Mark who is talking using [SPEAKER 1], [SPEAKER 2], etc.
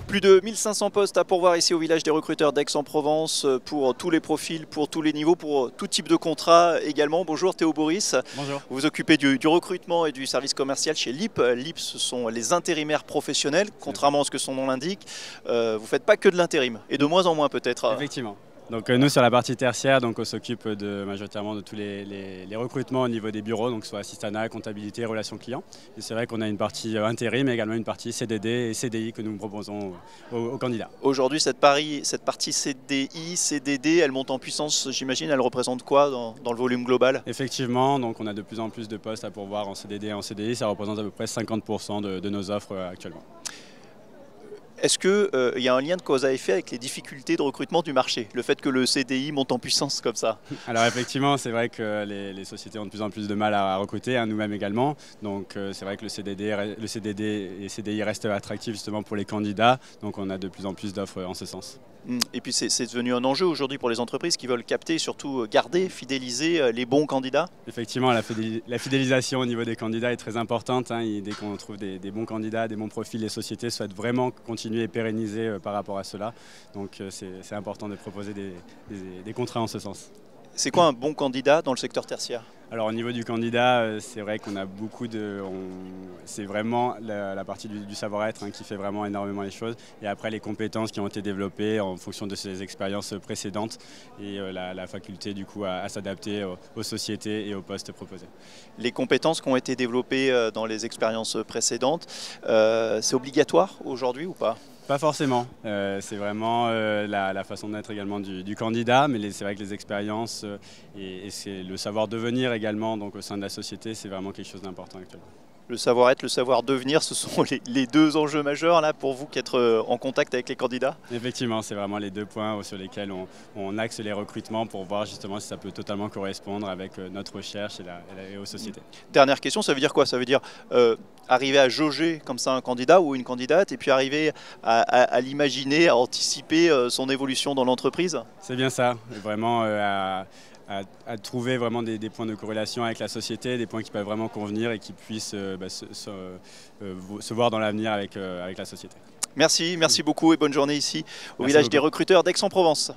[SPEAKER 1] Plus de 1500 postes à pourvoir ici au village des recruteurs d'Aix-en-Provence pour tous les profils, pour tous les niveaux, pour tout type de contrat également. Bonjour Théo Boris.
[SPEAKER 2] Bonjour.
[SPEAKER 1] Vous vous occupez du recrutement et du service commercial chez LIP. LIP, ce sont les intérimaires professionnels, contrairement à ce que son nom l'indique. Vous ne faites pas que de l'intérim, et de moins en moins peut-être.
[SPEAKER 2] Effectivement. Donc nous sur la partie tertiaire, donc on s'occupe majoritairement de tous les recrutements au niveau des bureaux, donc soit assistanat, comptabilité, relations clients. Et c'est vrai qu'on a une partie intérim, mais également une partie CDD et CDI que nous proposons aux candidats.
[SPEAKER 1] Aujourd'hui, cette partie CDI, CDD, elle monte en puissance, j'imagine. Elle représente quoi dans le volume global?
[SPEAKER 2] Effectivement, donc on a de plus en plus de postes à pourvoir en CDD et en CDI. Ça représente à peu près 50% de nos offres actuellement.
[SPEAKER 1] Est-ce qu'il y a un lien de cause à effet avec les difficultés de recrutement du marché, le fait que le CDI monte en puissance comme ça?
[SPEAKER 2] Alors effectivement, c'est vrai que les sociétés ont de plus en plus de mal à recruter, nous-mêmes également. Donc c'est vrai que le CDD et CDI restent attractifs justement pour les candidats. Donc on a de plus en plus d'offres en ce sens.
[SPEAKER 1] Et puis c'est devenu un enjeu aujourd'hui pour les entreprises qui veulent capter, surtout garder, fidéliser les bons candidats.
[SPEAKER 2] Effectivement, la fidélisation au niveau des candidats est très importante. Dès qu'on trouve des bons candidats, des bons profils, les sociétés souhaitent vraiment continuer et pérenniser par rapport à cela. Donc c'est important de proposer des contrats en ce sens.
[SPEAKER 1] C'est quoi un bon candidat dans le secteur tertiaire?
[SPEAKER 2] Alors au niveau du candidat, c'est vrai qu'on a beaucoup c'est vraiment la partie du savoir-être qui fait vraiment énormément les choses. Et après les compétences qui ont été développées en fonction de ses expériences précédentes et la faculté du coup à s'adapter aux sociétés et aux postes proposés.
[SPEAKER 1] Les compétences qui ont été développées dans les expériences précédentes, c'est obligatoire aujourd'hui ou pas?
[SPEAKER 2] Pas forcément, c'est vraiment la façon d'être également du candidat, mais c'est vrai que les expériences et c'est le savoir devenir également donc, au sein de la société, c'est vraiment quelque chose d'important actuellement.
[SPEAKER 1] Le savoir-être, le savoir-devenir, ce sont les deux enjeux majeurs là, pour vous qui êtes en contact avec les candidats?
[SPEAKER 2] Effectivement, c'est vraiment les deux points sur lesquels on axe les recrutements pour voir justement si ça peut totalement correspondre avec notre recherche et aux sociétés.
[SPEAKER 1] Dernière question, ça veut dire quoi? Ça veut dire arriver à jauger comme ça un candidat ou une candidate et puis arriver à l'imaginer, à anticiper son évolution dans l'entreprise?
[SPEAKER 2] C'est bien ça, vraiment à trouver vraiment des points de corrélation avec la société, des points qui peuvent vraiment convenir et qui puissent se voir dans l'avenir avec la société.
[SPEAKER 1] Merci beaucoup et bonne journée ici au village des recruteurs d'Aix-en-Provence.